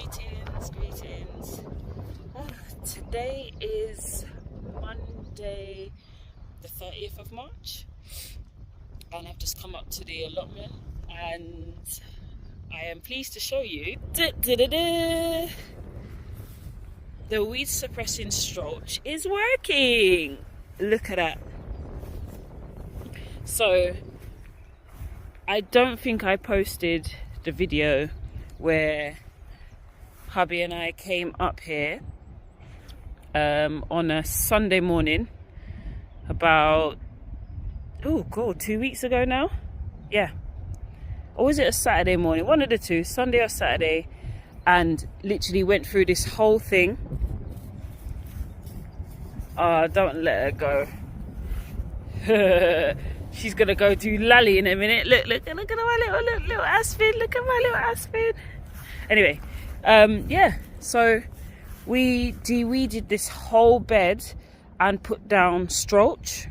Greetings. Today is Monday, the 30th of March, and I've just come up to the allotment, and I am pleased to show you the weed suppressing strolch is working. Look at that. So I don't think I posted the video where hubby and I came up here on a Sunday morning about, oh god, 2 weeks ago now. Yeah, or was it a Saturday morning? One of the two, Sunday or Saturday, and literally went through this whole thing. Don't let her go. She's gonna go do lally in a minute. Look at my little aspen. Look at my little aspen. Anyway, yeah, so we de-weeded this whole bed and put down strolch,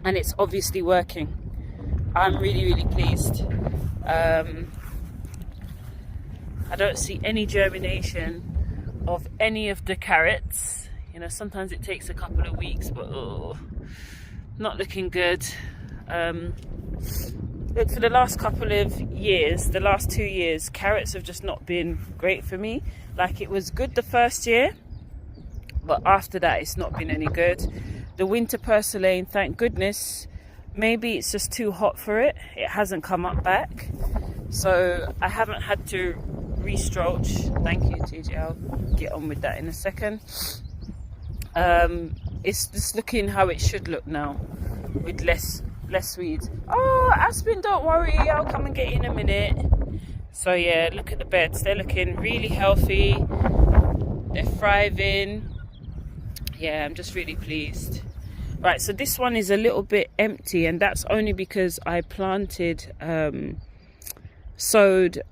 and it's obviously working. I'm really pleased. I don't see any germination of any of the carrots. You know, sometimes it takes a couple of weeks, but not looking good. Look, for the last couple of years, the last 2 years, carrots have just not been great for me. Like, it was good the first year, but after that it's not been any good. The winter purslane, thank goodness, maybe it's just too hot for it. It hasn't come up back, so I haven't had to re-strolch. Thank you, TJ. I'll get on with that in a second. It's just looking how it should look now, with less weeds. Oh, aspen, don't worry, I'll come and get you in a minute. So yeah, look at the beds. They're looking really healthy. They're thriving. Yeah, I'm just really pleased. Right, so this one is a little bit empty, and that's only because I planted sowed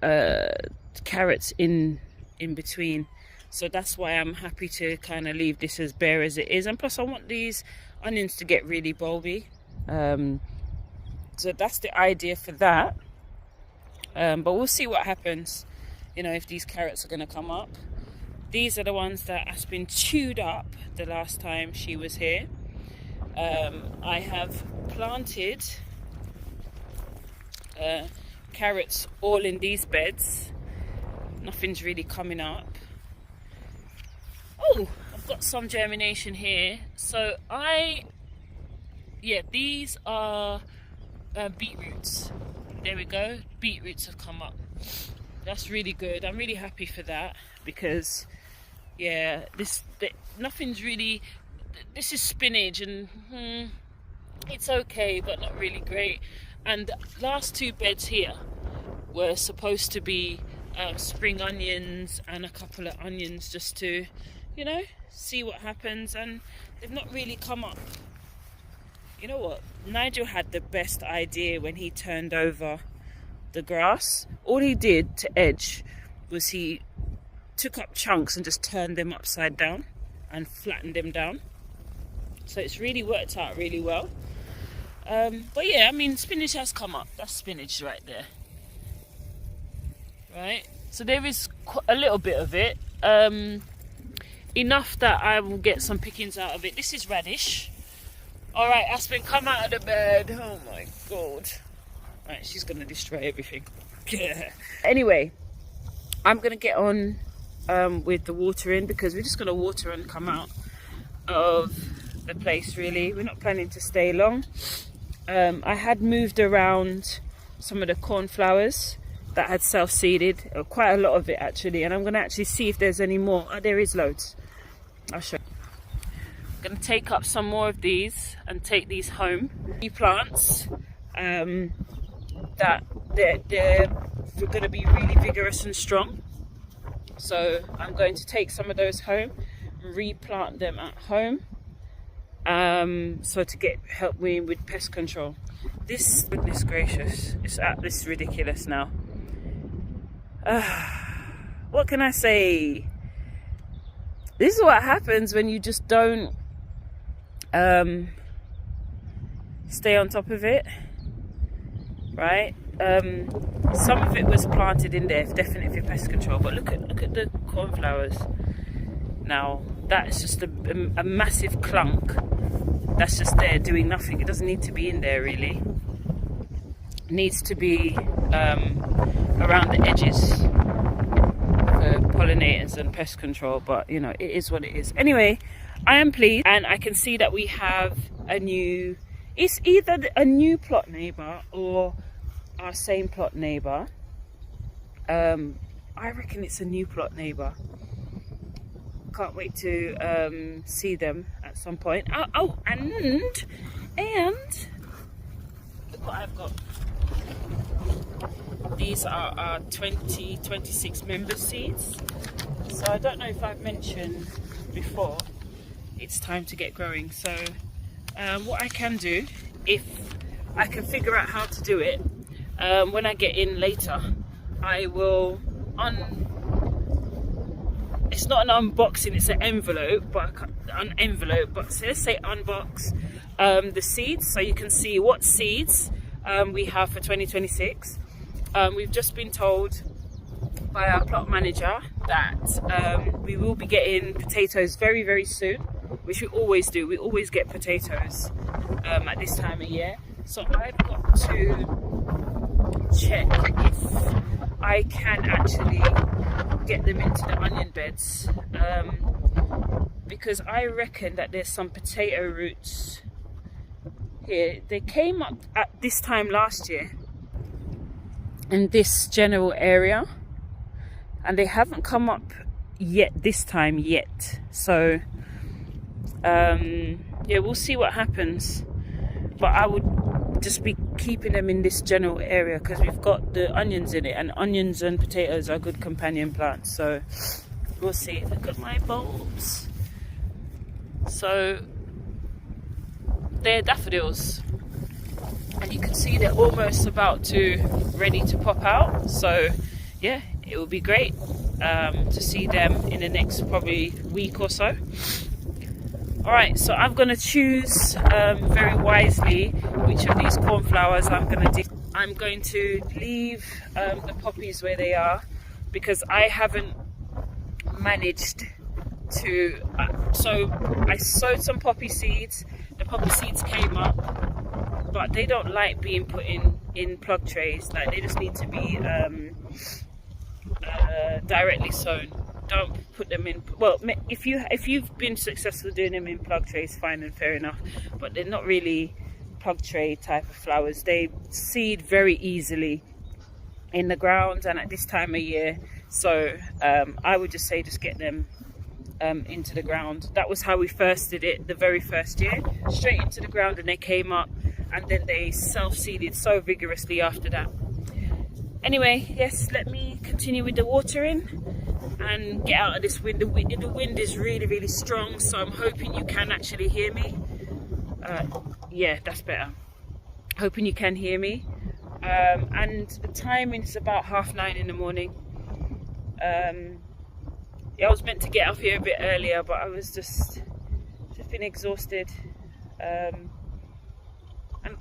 carrots in between. So that's why I'm happy to kind of leave this as bare as it is. And plus I want these onions to get really bulby. So that's the idea for that. But we'll see what happens, you know, if these carrots are going to come up. These are the ones that Aspen chewed up the last time she was here. I have planted carrots all in these beds. Nothing's really coming up. Oh, I've got some germination here. So these are beetroots. There we go. Beetroots have come up. That's really good. I'm really happy for that, because yeah, nothing's really. This is spinach, and it's okay, but not really great. And the last two beds here were supposed to be spring onions and a couple of onions, just to, you know, see what happens, and they've not really come up. You know what? Nigel had the best idea when he turned over the grass. All he did to edge was he took up chunks and just turned them upside down and flattened them down. So it's really worked out really well. But yeah, I mean, spinach has come up. That's spinach right there. Right? So there is a little bit of it. Enough that I will get some pickings out of it. This is radish. All right, Aspen, come out of the bed. Oh my god. Right, she's gonna destroy everything. Yeah. Anyway, I'm gonna get on with the watering, because we're just gonna water and come out of the place, really. We're not planning to stay long. I had moved around some of the cornflowers that had self-seeded, quite a lot of it actually, and I'm gonna actually see if there's any more. Oh, there is loads. I'll show you. I'm gonna take up some more of these and take these home. New plants that they're gonna be really vigorous and strong. So I'm going to take some of those home, replant them at home. So to help me with pest control. This, goodness gracious, this is ridiculous now. What can I say? This is what happens when you just don't stay on top of it, right? some of it was planted in there definitely for pest control, but look at the cornflowers. Now that's just a massive clunk that's just there doing nothing. It doesn't need to be in there really. It needs to be around the edges for pollinators and pest control, but you know, it is what it is. Anyway, I am pleased, and I can see that we have a new, it's either a new plot neighbour or our same plot neighbour. I reckon it's a new plot neighbour. Can't wait to see them at some point. Oh, and look what I've got. These are our 2026 member seeds. So I don't know if I've mentioned before, it's time to get growing. So what I can do, if I can figure out how to do it, when I get in later, I will it's not an unboxing, it's an envelope, but so let's say unbox the seeds, so you can see what seeds we have for 2026. We've just been told by our plot manager that we will be getting potatoes very, very soon, which we always do. We always get potatoes at this time of year. So I've got to check if I can actually get them into the onion beds, because I reckon that there's some potato roots here. They came up at this time last year in this general area, and they haven't come up yet this time yet. So yeah, we'll see what happens, but I would just be keeping them in this general area because we've got the onions in it, and onions and potatoes are good companion plants. So we'll see. Look at my bulbs. So they're daffodils, and you can see they're almost about to ready to pop out. So yeah, it will be great to see them in the next probably week or so. Alright, so I'm going to choose very wisely which of these cornflowers I'm going to do. I'm going to leave the poppies where they are because I haven't managed to... so I sowed some poppy seeds. The poppy seeds came up, but they don't like being put in plug trays. Like, they just need to be directly sown. Don't put them in, well, if you've been successful doing them in plug trays, fine and fair enough, but they're not really plug tray type of flowers. They seed very easily in the ground and at this time of year. So I would just say just get them into the ground. That was how we first did it the very first year, straight into the ground, and they came up, and then they self-seeded so vigorously after that. Anyway, yes, let me continue with the watering and get out of this wind. The wind is really, really strong, so I'm hoping you can actually hear me. Yeah, that's better. Hoping you can hear me. And the timing is about 9:30 in the morning. Yeah, I was meant to get up here a bit earlier, but I was just been exhausted. And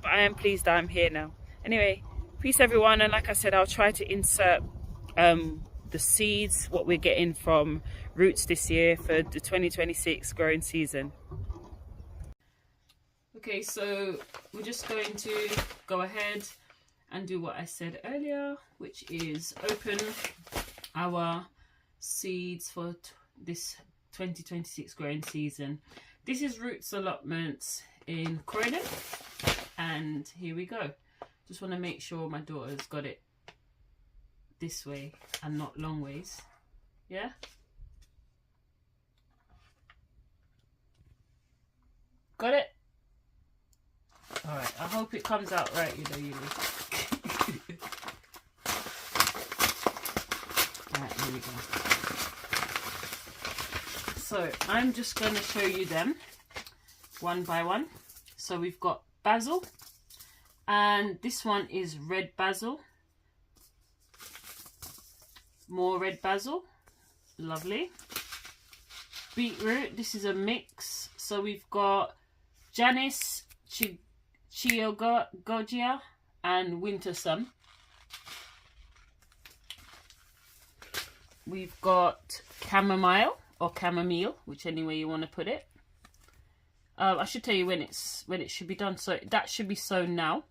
I am pleased I'm here now. Anyway, peace everyone, and like I said, I'll try to insert the seeds, what we're getting from roots this year for the 2026 growing season. Okay, so we're just going to go ahead and do what I said earlier, which is open our seeds for this 2026 growing season. This is Roots Allotments in Croydon, and here we go. Just want to make sure my daughter's got it this way and not long ways. Yeah, got it. All right, I hope it comes out right, you know, Yuli. All right, here we go. So I'm just going to show you them one by one. So we've got basil, and this one is red basil. More red basil, lovely. Beetroot, this is a mix. So we've got Janice, Chioggia and Winter Sun. we've got chamomile or chamomile, which any way you want to put it. I should tell you when it should be done. So that should be sown now.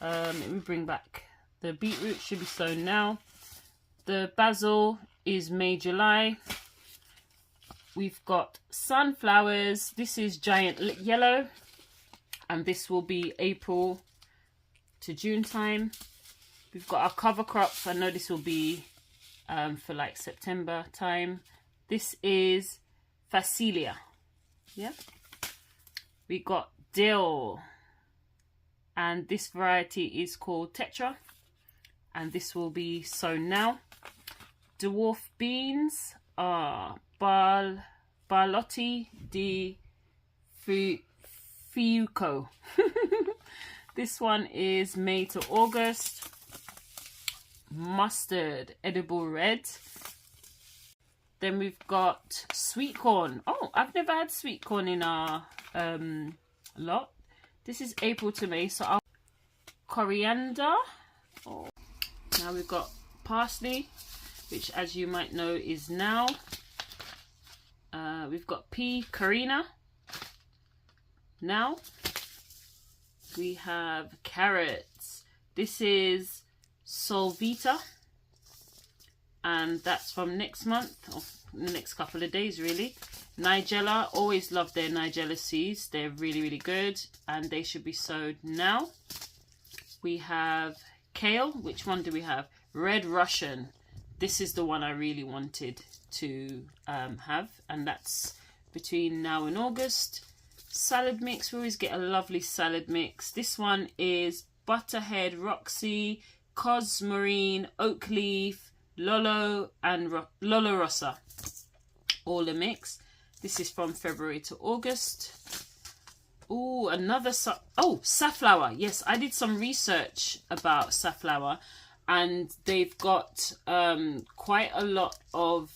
Let me bring back the beetroot. Should be sown now. The basil is May, July. We've got sunflowers. This is giant yellow, and this will be April to June time. We've got our cover crops. I know this will be for like September time. This is Phacelia. Yeah. We got dill, and this variety is called Tetra, and this will be sown now. Dwarf beans are Barlotti di Fiuco. This one is May to August. Mustard, edible red. Then we've got sweet corn. Oh, I've never had sweet corn in our lot. This is April to May. So I'll coriander. Oh. Now we've got parsley, which as you might know is now. We've got pea carina now. We have carrots. This is Solvita, and that's from next month, or the next couple of days really. Nigella, always love their Nigella seeds. They're really, really good, and they should be sowed now. We have kale. Which one do we have? Red Russian. This is the one I really wanted to have, and that's between now and August. Salad mix. We always get a lovely salad mix. This one is Butterhead, Roxy, Cosmarine, Oak Leaf, Lolo, and Lolo Rossa. All a mix. This is from February to August. Oh, another safflower. Yes, I did some research about safflower, and they've got quite a lot of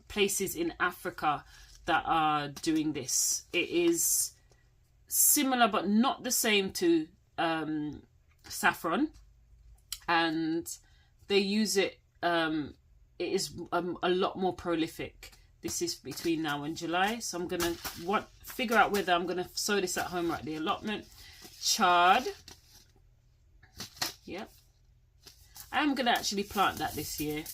places in Africa that are doing this. It is similar but not the same to saffron, and they use it. It is a lot more prolific. This is between now and July, so I'm gonna figure out whether I'm gonna sow this at home or at the allotment. Chard. Yep, I'm gonna actually plant that this year.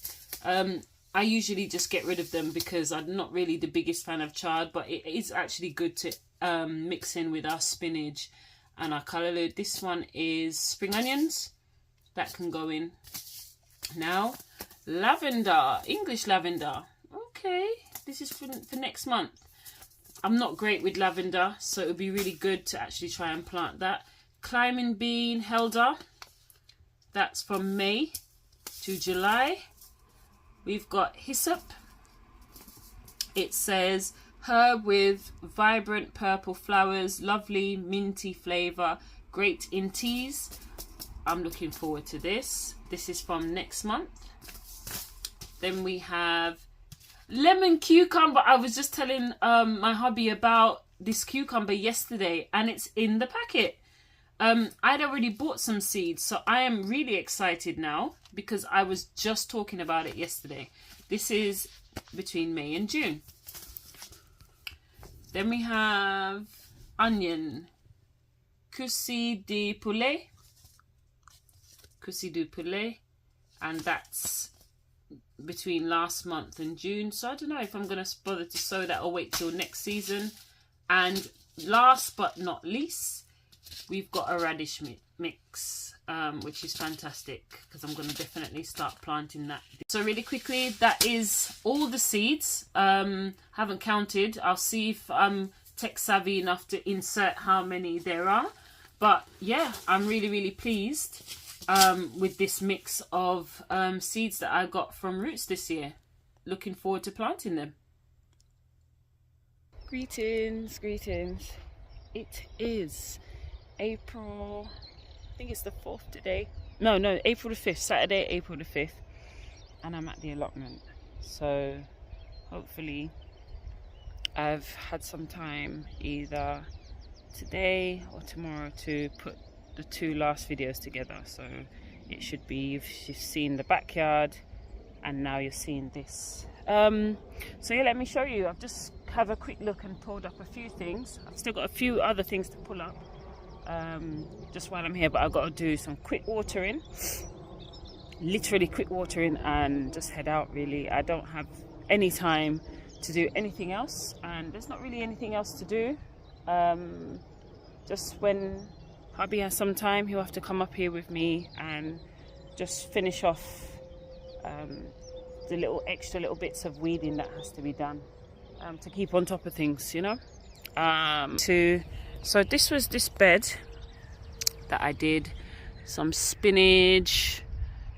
I usually just get rid of them because I'm not really the biggest fan of chard, but it is actually good to mix in with our spinach and our calendula. This one is spring onions. That can go in now. Lavender, English lavender. Okay, this is for next month. I'm not great with lavender, so it would be really good to actually try and plant that. Climbing bean, Helder. That's from May to July. We've got hyssop. It says herb with vibrant purple flowers, lovely minty flavour, great in teas. I'm looking forward to this. This is from next month. Then we have lemon cucumber. I was just telling my hubby about this cucumber yesterday, and it's in the packet. I'd already bought some seeds, so I am really excited now because I was just talking about it yesterday. This is between May and June. Then we have onion, Cuisses de poulet, and that's between last month and June. So I don't know if I'm going to bother to sow that or wait till next season. And last but not least, we've got a radish mix, which is fantastic because I'm going to definitely start planting that. So really quickly, that is all the seeds. Haven't counted. I'll see if I'm tech savvy enough to insert how many there are. But yeah, I'm really, really pleased with this mix of seeds that I got from Roots this year. Looking forward to planting them. Greetings, greetings. It is April, I think it's the 4th today. No, April the 5th, Saturday, April the 5th. And I'm at the allotment. So hopefully I've had some time either today or tomorrow to put the 2 last videos together. So it should be, you've seen the backyard, and now you're seeing this. So yeah, let me show you. I've just have a quick look and pulled up a few things. I've still got a few other things to pull up just while I'm here, but I've got to do some quick watering, literally quick watering, and just head out. Really, I don't have any time to do anything else, and there's not really anything else to do. Just when hubby has some time, he'll have to come up here with me and just finish off the little bits of weeding that has to be done to keep on top of things, you know. So this was this bed that I did some spinach.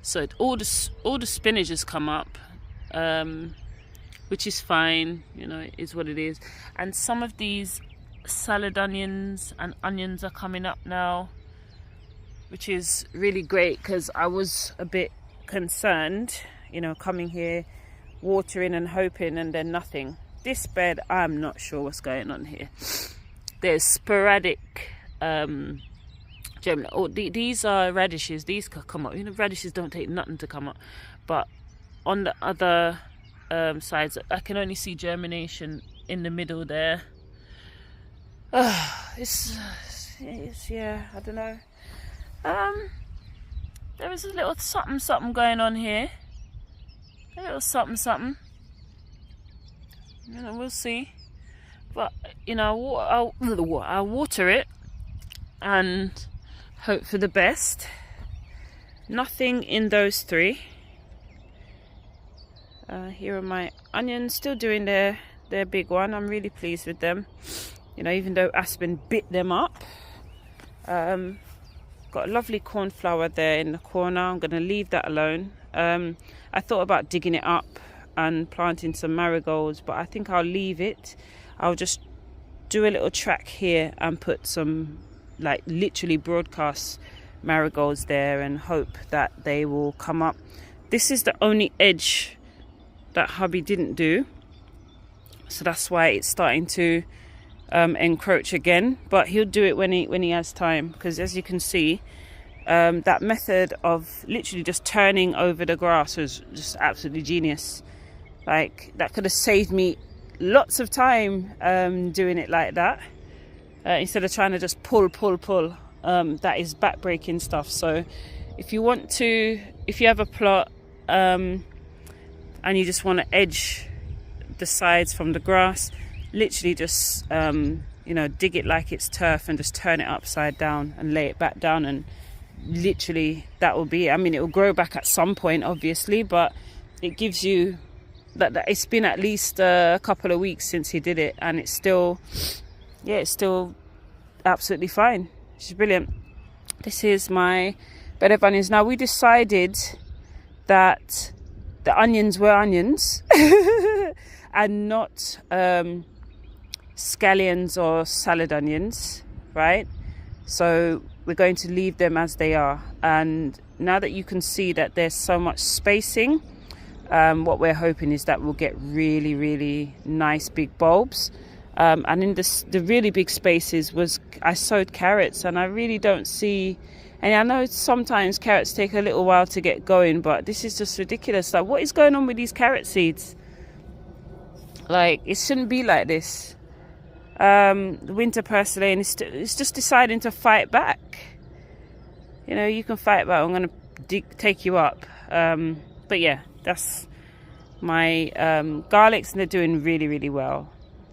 So all the spinach has come up, which is fine, you know, it is what it is. And some of these salad onions and onions are coming up now, which is really great, because I was a bit concerned, you know, coming here, watering and hoping, and then nothing. This bed, I'm not sure what's going on here. There's sporadic germinal. Oh, these are radishes. These could come up. You know, radishes don't take nothing to come up. But on the other sides, I can only see germination in the middle there. It's yeah, I don't know. There is a little something going on here. A little something. You know, we'll see. But you know, I'll water it and hope for the best. Nothing in those three. Here are my onions, still doing their big one. I'm really pleased with them. You know, even though Aspen bit them up. Got a lovely cornflower there in the corner. I'm going to leave that alone. I thought about digging it up and planting some marigolds, but I think I'll leave it. I'll just do a little track here and put some, like, literally broadcast marigolds there and hope that they will come up. This is the only edge that hubby didn't do, so that's why it's starting to encroach again, but he'll do it when he has time, because as you can see, that method of literally just turning over the grass was just absolutely genius. Like, that could have saved me lots of time doing it like that, instead of trying to just pull. That is back-breaking stuff. So if you have a plot and you just want to edge the sides from the grass, literally just you know, dig it like it's turf and just turn it upside down and lay it back down, and literally that will be it. I mean, it will grow back at some point, obviously, but it gives you that it's been at least a couple of weeks since he did it, and it's still absolutely fine. It's brilliant. This is my bed of onions. Now, we decided that the onions were onions and not scallions or salad onions, right? So we're going to leave them as they are. And now that you can see that there's so much spacing, what we're hoping is that we'll get really, really nice big bulbs. And in the really big spaces I sowed carrots, and I really don't see, and I know sometimes carrots take a little while to get going, but this is just ridiculous. Like, what is going on with these carrot seeds? Like, it shouldn't be like this. The winter purslane is just deciding to fight back. You know, you can fight back. I'm going to take you up. But yeah, that's my garlics, and they're doing really, really well.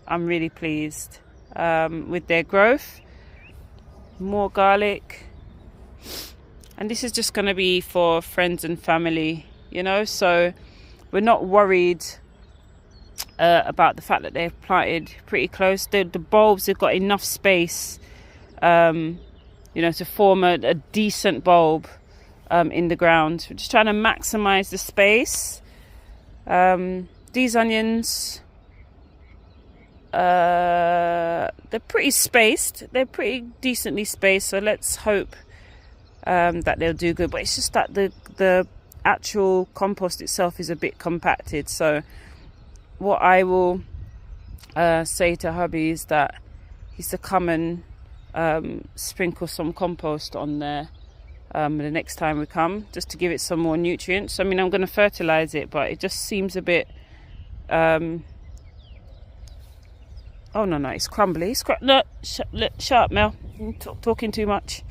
I'm really pleased with their growth. More garlic. And this is just going to be for friends and family, you know, so we're not worried about the fact that they're planted pretty close. The bulbs have got enough space, you know, to form a decent bulb in the ground. We're just trying to maximize the space. These onions, they're pretty spaced. They're pretty decently spaced, so let's hope that they'll do good. But it's just that the actual compost itself is a bit compacted. So what I will say to hubby is that he's to come and sprinkle some compost on there the next time we come, just to give it some more nutrients. I mean, I'm going to fertilize it, but it just seems a bit oh no, it's crumbly. Look, shut up, Mel. You're talking too much.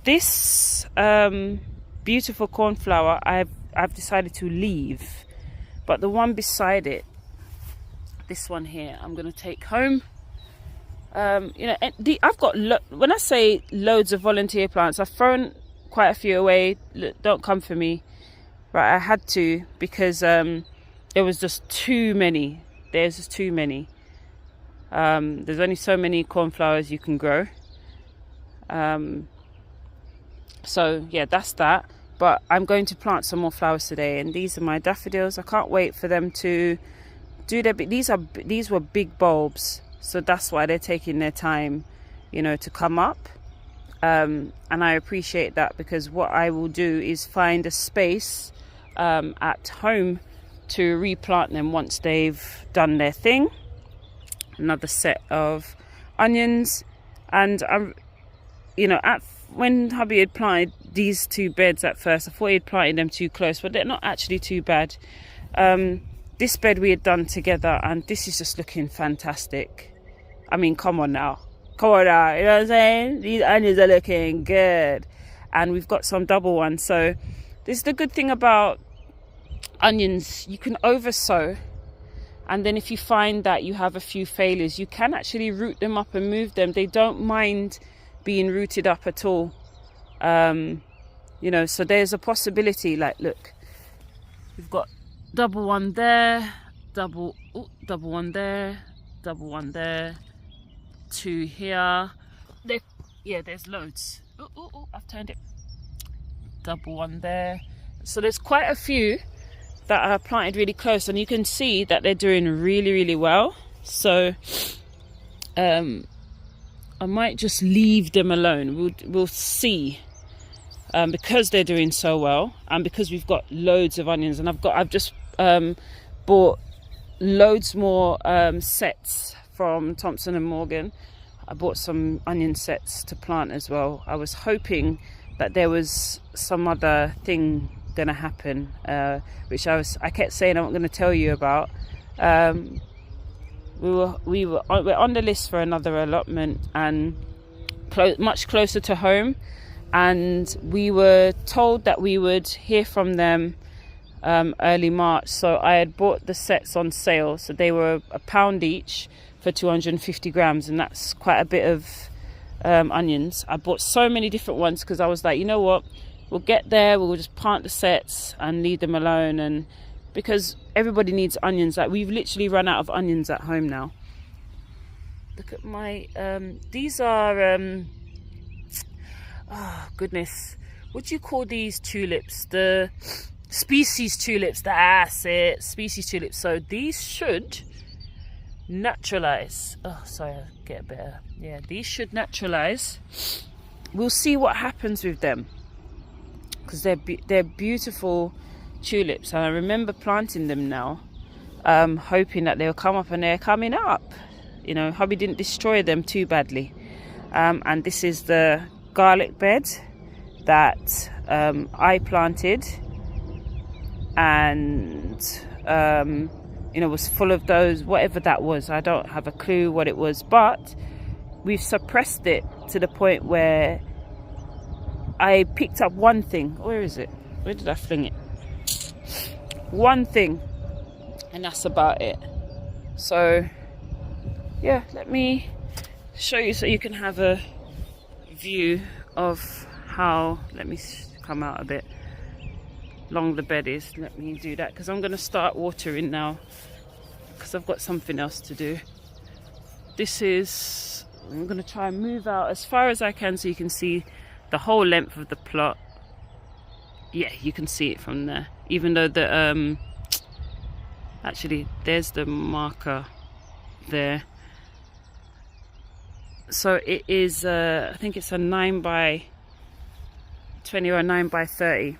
This beautiful cornflower I've decided to leave, but the one beside it, this one here, I'm going to take home. You know, I've got when I say loads of volunteer plants, I've thrown quite a few away. Don't come for me, right? I had to, because there was just too many. There's just too many. There's only so many cornflowers you can grow. So yeah, that's that. But I'm going to plant some more flowers today, and these are my daffodils. I can't wait for them to do their. These were big bulbs, so that's why they're taking their time, you know, to come up. And I appreciate that, because what I will do is find a space at home to replant them once they've done their thing. Another set of onions, and you know, when hubby had planted these two beds at first, I thought he'd planted them too close, but they're not actually too bad. This bed we had done together, and this is just looking fantastic. I mean, come on now, you know what I'm saying? These onions are looking good, and we've got some double ones. So this is the good thing about onions: you can over sow, and then if you find that you have a few failures, you can actually root them up and move them. They don't mind being rooted up at all. You know, so there's a possibility. Like, look, we've got double one there, double one there, double one there, two here. Yeah, there's loads. I've turned it. Double one there. So there's quite a few that are planted really close, and you can see that they're doing really, really well. So I might just leave them alone. We'll see, because they're doing so well, and because we've got loads of onions, and I've just bought loads more sets from Thompson and Morgan. I bought some onion sets to plant as well. I was hoping that there was some other thing gonna happen, which I kept saying I'm going to tell you about. We're on the list for another allotment, and much closer to home, and we were told that we would hear from them early March. So I had bought the sets on sale, so they were £1 each for 250 grams, and that's quite a bit of onions. I bought so many different ones because I was like, you know what, we'll get there, we'll just plant the sets and leave them alone. And because everybody needs onions, like we've literally run out of onions at home now. Look at my these are oh goodness, what do you call these tulips? The species tulips. That's it, species tulips. So these should naturalize. Oh, sorry, I'll get better. Yeah, these should naturalize. We'll see what happens with them, because they're beautiful tulips, and I remember planting them now, hoping that they'll come up, and they're coming up. You know, hubby didn't destroy them too badly. And this is the garlic bed that I planted, and you know, was full of those, whatever that was. I don't have a clue what it was, but we've suppressed it to the point where I picked up one thing. Where is it? Where did I fling it? One thing, and that's about it. So yeah, let me show you so you can have a view of how, let me come out a bit, long the bed is. Let me do that, because I'm going to start watering now, because I've got something else to do. This is, I'm going to try and move out as far as I can so you can see the whole length of the plot. Yeah, you can see it from there, even though the actually there's the marker there. So it is I think it's a 9 by 20 or a 9 by 30.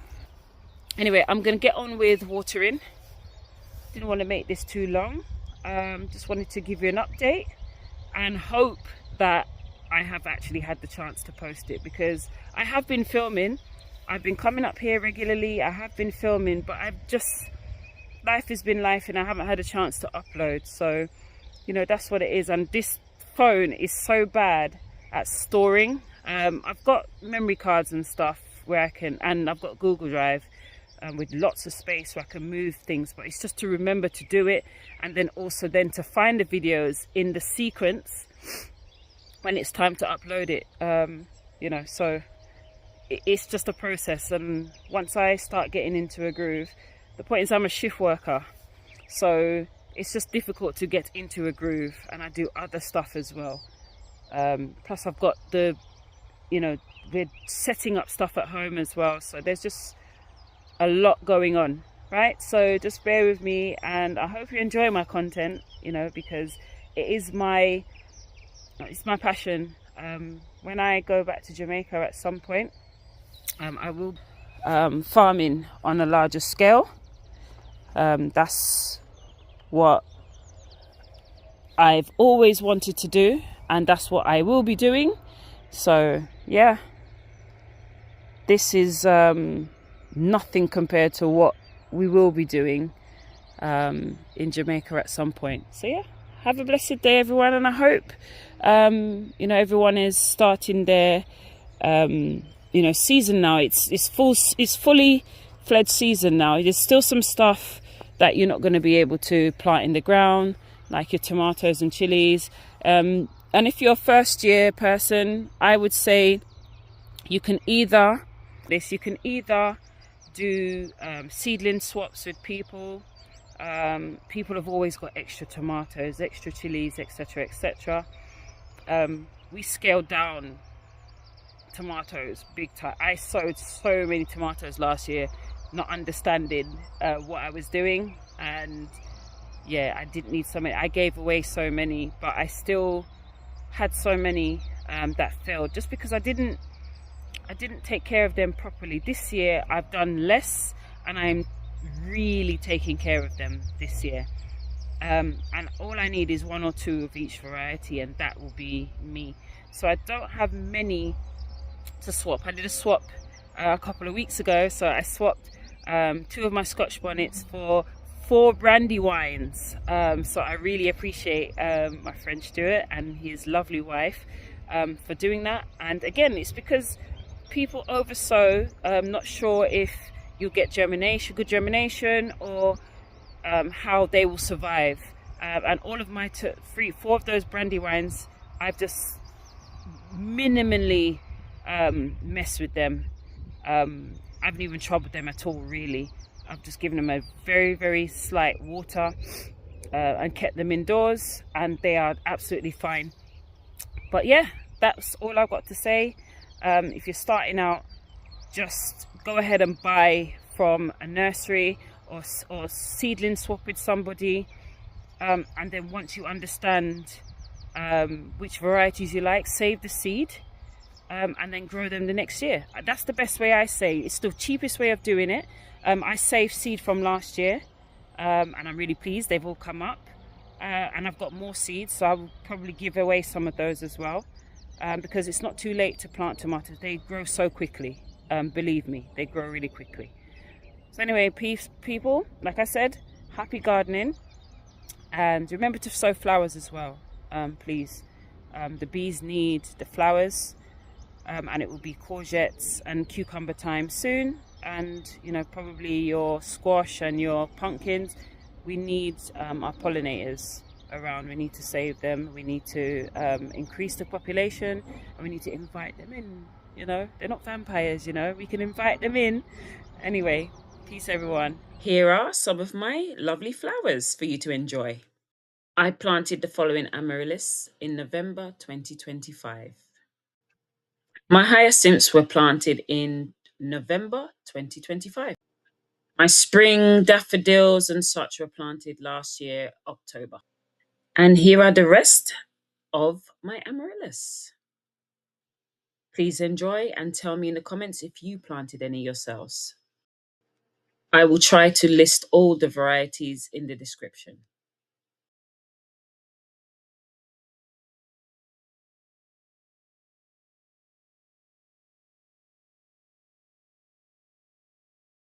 Anyway, I'm gonna get on with watering. Didn't want to make this too long. Just wanted to give you an update and hope that I have actually had the chance to post it, because I have been filming, I've been coming up here regularly. I have been filming, but life has been life and I haven't had a chance to upload. So, you know, that's what it is. And this phone is so bad at storing. I've got memory cards and stuff where I can, and I've got Google Drive with lots of space where I can move things, but it's just to remember to do it, and then also then to find the videos in the sequence when it's time to upload it. You know, so it's just a process, and once I start getting into a groove, the point is I'm a shift worker, so it's just difficult to get into a groove, and I do other stuff as well. Plus I've got the, you know, we're setting up stuff at home as well, so there's just a lot going on, right? So just bear with me, and I hope you enjoy my content, you know, because it's my passion. When I go back to Jamaica at some point, I will farming on a larger scale. That's what I've always wanted to do, and that's what I will be doing. So yeah, this is nothing compared to what we will be doing in Jamaica at some point. So yeah, have a blessed day everyone, and I hope you know, everyone is starting their you know, season now. It's fully fledged season now. There's still some stuff that you're not going to be able to plant in the ground, like your tomatoes and chilies. And if you're a first year person, I would say you can either do seedling swaps with people. People have always got extra tomatoes, extra chilies, etc., etc. We scaled down tomatoes big time. I sowed so many tomatoes last year, not understanding what I was doing, and yeah, I didn't need so many. I gave away so many, but I still had so many that failed just because I didn't take care of them properly. This year I've done less, and I'm really taking care of them this year. And all I need is 1 or 2 of each variety, and that will be me. So I don't have many to swap. I did a swap a couple of weeks ago, so I swapped 2 of my Scotch bonnets for 4 brandy wines. So I really appreciate my friend Stuart and his lovely wife for doing that. And again, it's because people oversow, not sure if you'll get good germination, or how they will survive. And all of my 4 of those brandy wines, I've just minimally messed with them. I haven't even troubled them at all, really. I've just given them a very, very slight water and kept them indoors, and they are absolutely fine. But yeah, that's all I've got to say. If you're starting out, just go ahead and buy from a nursery or seedling swap with somebody, and then once you understand which varieties you like, save the seed, and then grow them the next year. That's the best way, I say. It's the cheapest way of doing it. I saved seed from last year, and I'm really pleased they've all come up, and I've got more seeds, so I will probably give away some of those as well, because it's not too late to plant tomatoes. They grow so quickly. Believe me, they grow really quickly. So anyway, peace, people. Like I said, happy gardening, and remember to sow flowers as well, please. The bees need the flowers, and it will be courgettes and cucumber time soon, and you know, probably your squash and your pumpkins. We need our pollinators around. We need to save them. We need to increase the population, and we need to invite them in. You know, they're not vampires, you know, we can invite them in. Anyway, peace everyone. Here are some of my lovely flowers for you to enjoy. I planted the following amaryllis in November 2025. My hyacinths were planted in November 2025. My spring daffodils and such were planted last year, October. And here are the rest of my amaryllis. Please enjoy and tell me in the comments if you planted any yourselves. I will try to list all the varieties in the description.